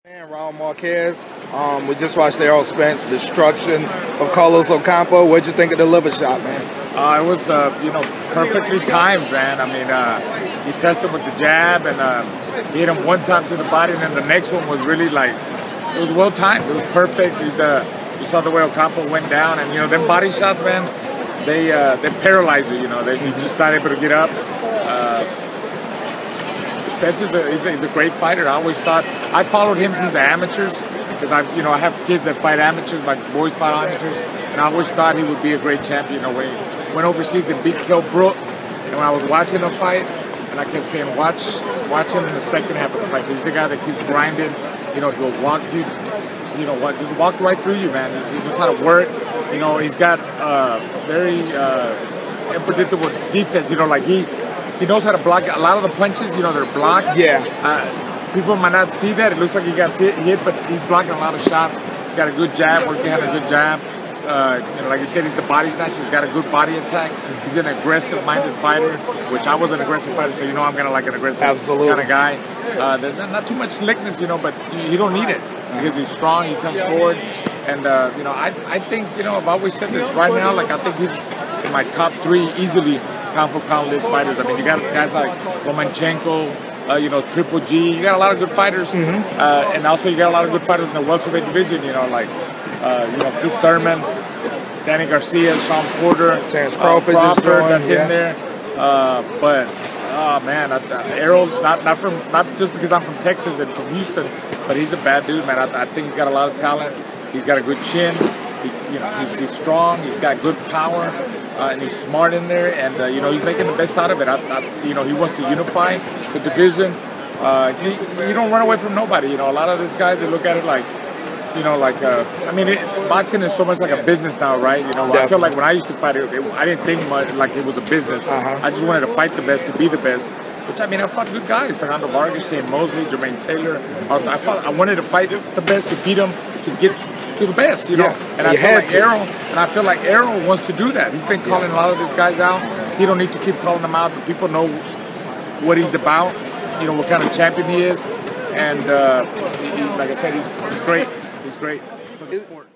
Man, Raul Marquez. We just watched Errol Spence destruction of Carlos Ocampo. What'd you think of the liver shot, man? It was, perfectly timed, man. I mean, he tested with the jab and he hit him one time to the body, and then the next one was really it was well timed. It was perfect. You saw the way Ocampo went down, and them body shots, man, they paralyze you. You're just not able to get up. Spence is a great fighter. I always thought I followed him since the amateurs because I have kids that fight amateurs. My boys fight amateurs, and I always thought he would be a great champion. When he went overseas and beat Kell Brook, and when I was watching him fight, and I kept saying, watch him in the second half of the fight. He's the guy that keeps grinding. He'll walk you. Just walk right through you, man. He knows how to work. He's got very unpredictable defense. He knows how to block a lot of the punches. They're blocked. Yeah. People might not see that. It looks like he got hit, but he's blocking a lot of shots. He's got a good jab. Working on a good jab. Like you said, he's the body snatcher. He's got a good body attack. He's an aggressive-minded fighter, which I was an aggressive fighter, so I'm gonna like an aggressive kind of guy. There's not too much slickness, but you don't need it because he's strong. He comes forward, and I think I've always said this right now. I think he's in my top 3 easily pound for pound list fighters. I mean, you got guys like Lomachenko, Triple G. You got a lot of good fighters, and also you got a lot of good fighters in the welterweight division. Luke Thurman, Danny Garcia, Sean Porter, Terrence Crawford that's in there. Errol, not just because I'm from Texas and from Houston, but he's a bad dude, man. I think he's got a lot of talent. He's got a good chin. He's strong. He's got good power, and he's smart in there. And he's making the best out of it. He wants to unify the division. He don't run away from nobody. A lot of these guys, they look at it like, boxing is so much like a business now, right? I feel like when I used to fight, I didn't think much like it was a business. I just wanted to fight the best, to be the best. Which, I fought good guys. Fernando Vargas, Shane Mosley, Jermaine Taylor. I wanted to fight the best, to beat them, to get to the best, Yes, and I feel like Errol wants to do that. He's been calling a lot of these guys out. He don't need to keep calling them out. The people know what he's about, what kind of champion he is. And like I said, he's great. He's great for the sport.